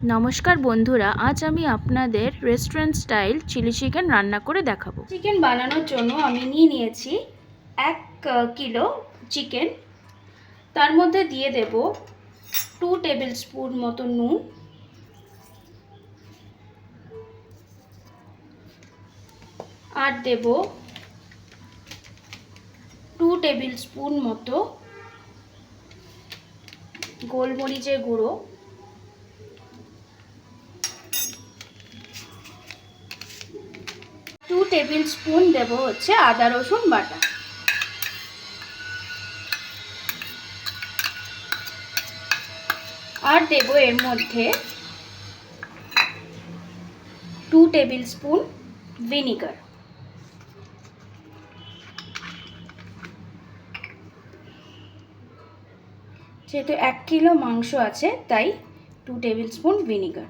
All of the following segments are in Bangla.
নমস্কার বন্ধুরা, আজ আমি আপনাদের রেস্টুরেন্ট স্টাইল চিলি চিকেন রান্না করে দেখাবো। চিকেন বানানোর জন্য আমি নিয়েছি 1 কিলো চিকেন। তার মধ্যে দিয়ে দেব 2 টেবিল স্পুন মতো নুন, আর দেব 2 টেবিল স্পুন মতো গোলমরিচের গুঁড়ো, 2 টেবিল স্পুন দেব হচ্ছে আদা রসুন বাটা, আর দেব এর মধ্যে 2 টেবিল স্পুন ভিনিগার। যেহেতু 1 কিলো মাংস আছে তাই 2 টেবিল স্পুন ভিনিগার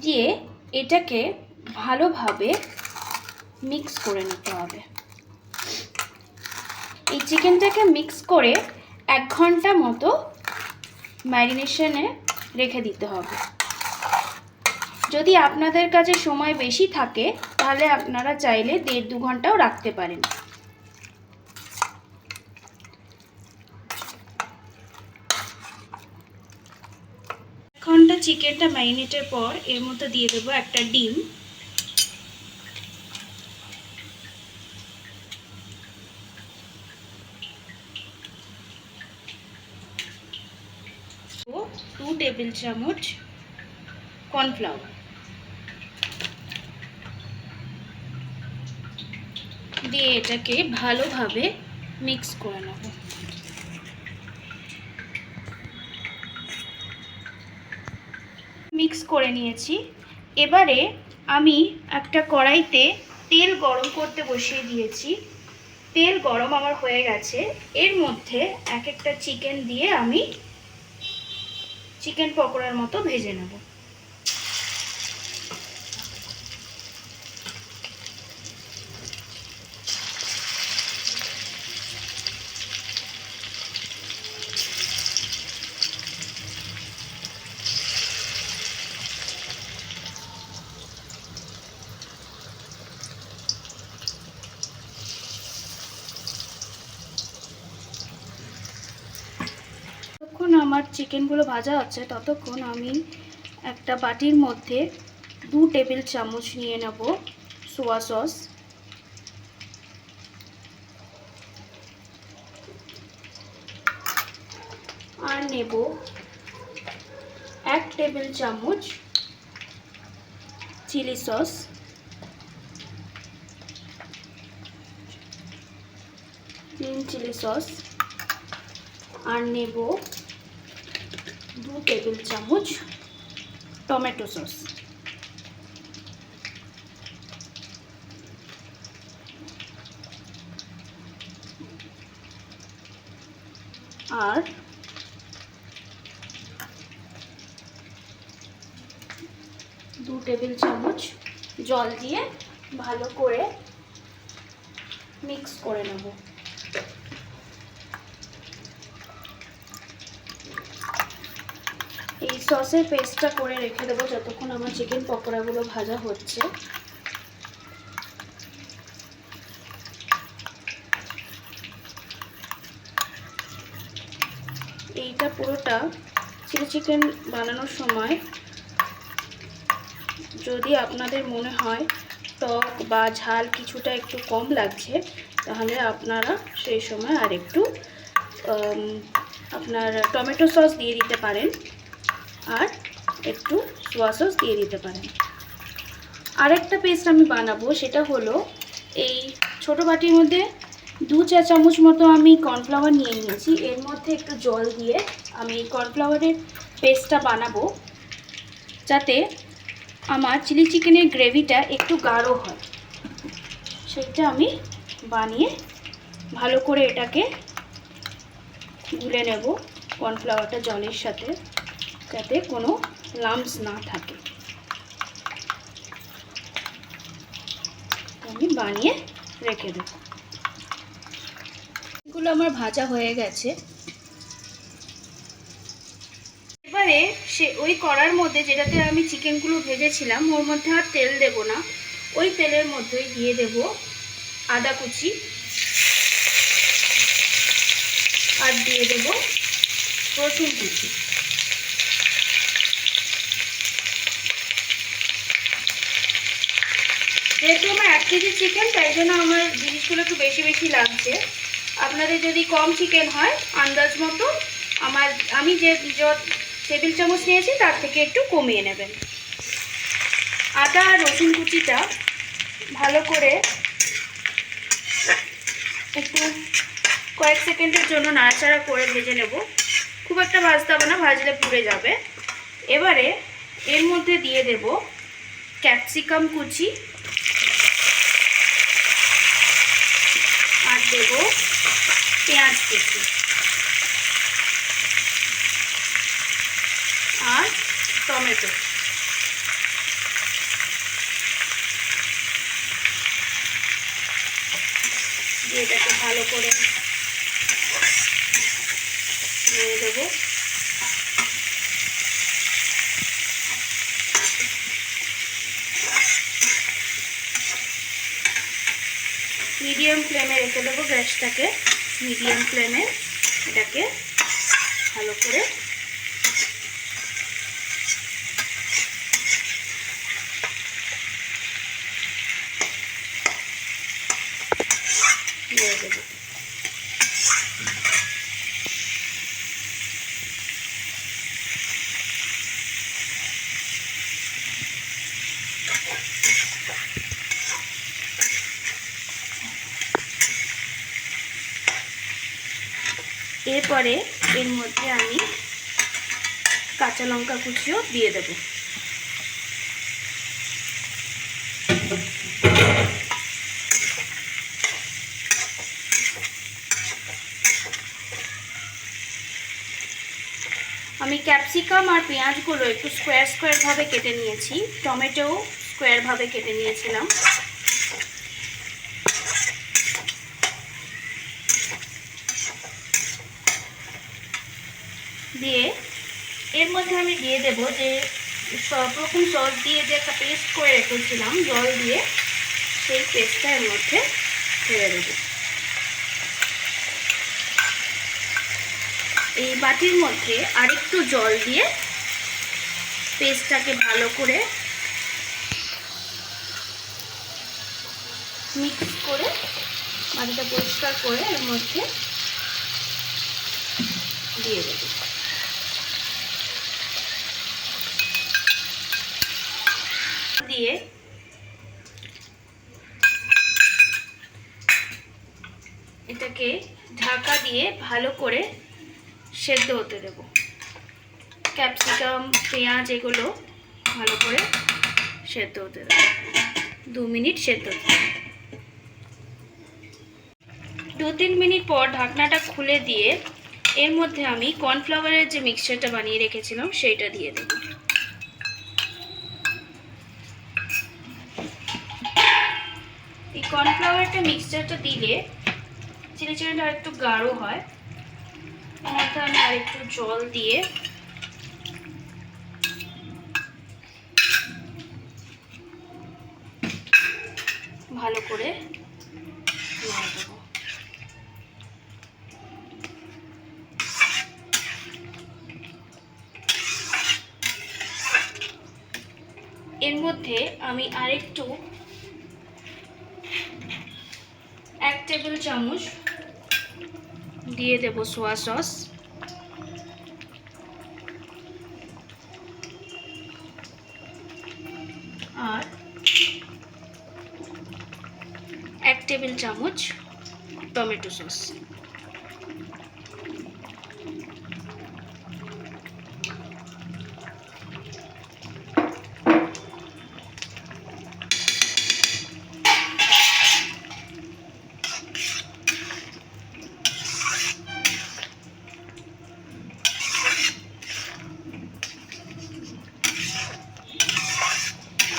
দিয়ে এটাকে ভালোভাবে মিক্স করে নিতে হবে। এই চিকেনটাকে মিক্স করে 1 ঘন্টা মতো ম্যারিনেশনে রেখে দিতে হবে। যদি আপনাদের কাছে সময় বেশি থাকে তাহলে আপনারা চাইলে 1.5-2 ঘন্টাও রাখতে পারেন। ঘন্টা চিকেনটা ম্যারিনেটের পর এর মধ্যে দিয়ে দেবো একটা ডিম, ও 2 টেবিল চামচ কর্নফ্লাওয়ার দিয়ে এটাকে ভালোভাবে মিক্স করে নেব। মিক্স করে নিয়েছি। এবারে আমি একটা কড়াইতে তেল গরম করতে বসিয়ে দিয়েছি। তেল গরম আমার হয়ে গেছে। এর মধ্যে এক একটা চিকেন দিয়ে আমি চিকেন পকোড়ার মতো ভেজে নেব। যতক্ষণ আমার চিকেনগুলো ভাজা হচ্ছে ততক্ষণ আমি একটা বাটির মধ্যে 2 টেবিল চামচ নিয়ে নেব সোয়া সস, আর নেব 1 টেবিল চামচ chilli sauce, green chilli sauce, আর নেব 2 টেবিল চামচ টমেটো সস। আর 2 টেবিল চামচ জল দিয়ে ভালো করে মিক্স করে নেব। এই সসের পেস্টটা করে রেখে দেবো যতক্ষণ আমার চিকেন পকোড়াগুলো ভাজা হচ্ছে। এইটা পুরোটা চিলি চিকেন বানানোর সময় যদি আপনাদের মনে হয় টক বা ঝাল কিছুটা একটু কম লাগছে তাহলে আপনারা সেই সময় আর একটু আপনার টমেটো সস দিয়ে দিতে পারেন আর একটু সোয়া সস দিয়ে দিতে পারেন। আরেকটা পেস্ট আমি বানাবো, সেটা হলো এই ছোট বাটির মধ্যে 2 চা চামচ মতো আমি কর্নফ্লাওয়ার নিয়ে নিয়েছি। এর মধ্যে একটু জল দিয়ে আমি কর্নফ্লাওয়ারের পেস্টটা বানাবো যাতে আমার চিলি চিকেনের গ্রেভিটা একটু গাঢ় হয়। সেইটা আমি বানিয়ে ভালো করে এটাকে গুলে নেব কর্নফ্লাওয়ারটা জলের সাথে, যাতে কোনো লাম্পস না থাকে। আমি বানিয়ে রেখে দেব। এগুলো আমার ভাজা হয়ে গেছে। এবার এবারে ওই কড়ার মধ্যে যেটাতে আমি চিকেনগুলো ভেজেছিলাম ওর মধ্যে আর তেল দেব না, ওই তেলের মধ্যেই দিয়ে দেব আদা কুচি আর দিয়ে দেব রসুন কুচি। যেহেতু আমার 1 কেজি চিকেন, তাই জন্য আমার জিনিসগুলো একটু বেশি বেশি লাগছে। আপনাদের যদি কম চিকেন হয় আন্দাজ মতো আমি যে টেবিল চামচ নিয়েছি তার থেকে একটু কমিয়ে নেবেন। আদা আর রসুন কুচিটা ভালো করে একটু কয়েক সেকেন্ডের জন্য নাড়াচাড়া করে ভেজে নেব। খুব একটা ভাজতে হবে না, ভাজলে পুড়ে যাবে। এবারে এর মধ্যে দিয়ে দেব ক্যাপসিকাম কুচি আর দেব পেঁয়াজ কুচি আর টমেটো। দিয়ে এটাকে ভালো করে নেড়ে দেবো। মিডিয়াম ফ্লেমে রেখে দেবো গ্যাসটাকে। মিডিয়াম ফ্লেমে এটাকে ভালো করে নেড়ে দেবো। এরপরে এর মধ্যে আমি কাঁচা লঙ্কা কুচিও দিয়ে দেব। আমি ক্যাপসিকাম আর পেঁয়াজগুলো একটু স্কোয়ার স্কোয়ার ভাবে কেটে নিয়েছি, টমেটো স্কোয়ার ভাবে কেটে নিয়েছিলাম। দিয়ে এর মধ্যে আমি দিয়ে দেব যে সব রকম সস দিয়ে যে একটা পেস্ট করে রেখেছিলাম জল দিয়ে, সেই পেস্টটা এর মধ্যে ঢেলে দেব। এই বাটির মধ্যে আরেকটু জল দিয়ে পেস্টটাকে ভালো করে মিক্স করে বাটিটা পরিষ্কার করে এর মধ্যে দিয়ে দেব। দিয়ে এটাকে ঢাকা দিয়ে ভালো করে সেদ্ধ হতে দেব। ক্যাপসিকাম পেঁয়াজ এগুলো ভালো করে সেদ্ধ হতে দেব। 2 মিনিট সেদ্ধ হতে দেব। 2-3 মিনিট পর ঢাকনাটা খুলে দিয়ে এর মধ্যে আমি কর্নফ্লাওয়ারের যে মিক্সচারটা বানিয়ে রেখেছিলাম সেইটা দিয়ে দেব। এই কর্নফ্লাওয়ারটা মিক্সচারটা দিলে চিলি চিকেনটা আরেকটু গাঢ় হয়। এর মধ্যে আমি আরেকটু জল দিয়ে ভালো করে নেড়ে দেব। এর মধ্যে আমি আরেকটু 1 টেবিল চামচ দিয়ে দেব সোয়া সস আর 1 টেবিল চামচ টমেটো সস।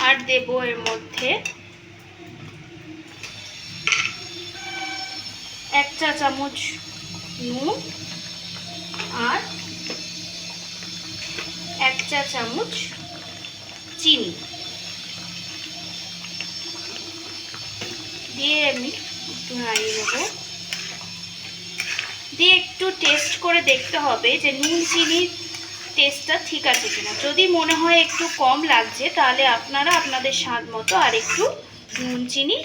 আর দেব এর মধ্যে 1 চা চামচ নুন আর চা চামচ চিনি দিয়ে আমি একটু নাড়িয়ে নেব। দিয়ে একটু টেস্ট করে দেখতে হবে যে নুন চিনির টেস্টটা ঠিক আছে কিনা। যদি মনে হয় একটু কম লাগছে তাহলে আপনারা আপনাদের স্বাদ মতো আর একটু নুন চিনি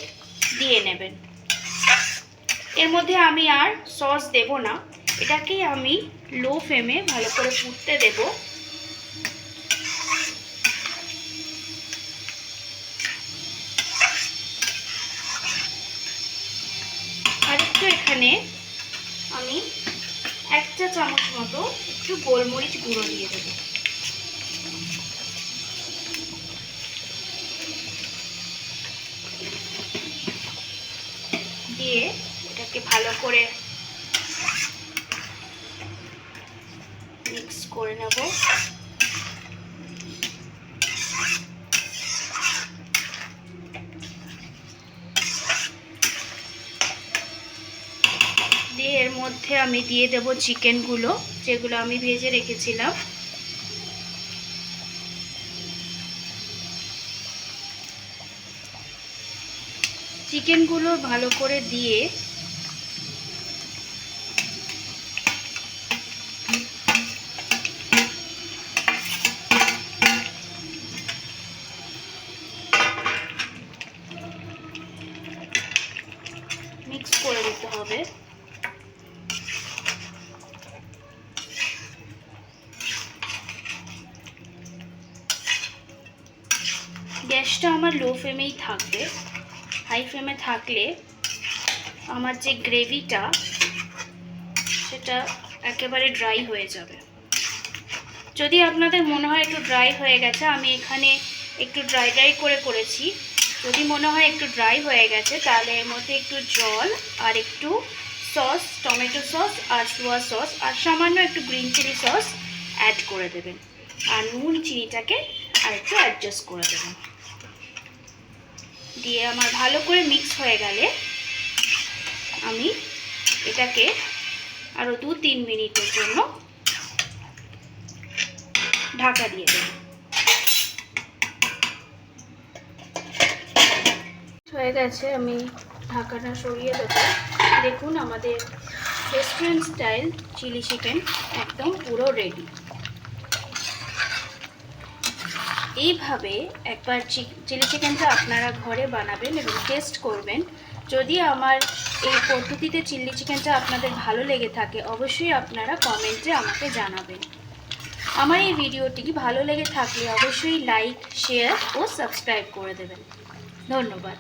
দিয়ে নেবেন। এর মধ্যে আমি আর সস দেব না, এটাকে আমি লো ফ্লেমে ভালো করে ফুটতে দেব। আর একটু এখানে আমি 1 চা চামচ মতো একটু গোলমরিচ গুঁড়ো দিয়ে দেব। দিয়ে এটাকে ভালো করে মিক্স করে নেব। দিয়ে এর মধ্যে আমি দিয়ে দেব চিকেনগুলো, যেগুলো আমি ভেজে রেখেছিলাম। চিকেনগুলো ভালো করে দিয়ে মিক্স করে দিতে হবে। গ্যাসটা আমার লো ফ্লেমেই থাকবে। হাই ফ্লেমে থাকলে আমার যে গ্রেভিটা সেটা একেবারে ড্রাই হয়ে যাবে। যদি আপনাদের মনে হয় একটু ড্রাই হয়ে গেছে, আমি এখানে একটু ড্রাই করে করেছি। যদি মনে হয় একটু ড্রাই হয়ে গেছে তাহলে এর মধ্যে একটু জল আর একটু সস, টমেটো সস আর সোয়া সস আর সামান্য একটু গ্রিন চিলি সস অ্যাড করে দেবেন। আর নুন চিনিটাকে আর একটু অ্যাডজাস্ট করে দেবেন। দিয়ে আমার ভালো করে মিক্স হয়ে গেলে আমি এটাকে আরও 2-3 মিনিটের জন্য ঢাকা দিয়ে দেব। হয়ে গেছে, আমি ঢাকাটা সরিয়ে দেবো। দেখুন আমাদের রেস্টুরেন্ট স্টাইল চিলি চিকেন একদম পুরো রেডি। এইভাবে একবার চিলি চিকেনটা আপনারা ঘরে বানাবেন এবং টেস্ট করবেন। যদি আমার এই পদ্ধতিতে চিলি চিকেনটা আপনাদের ভালো লেগে থাকে অবশ্যই আপনারা কমেন্টে আমাকে জানাবেন। আমার এই ভিডিওটি ভালো লেগে থাকলে অবশ্যই লাইক, শেয়ার ও সাবস্ক্রাইব করে দেবেন। ধন্যবাদ।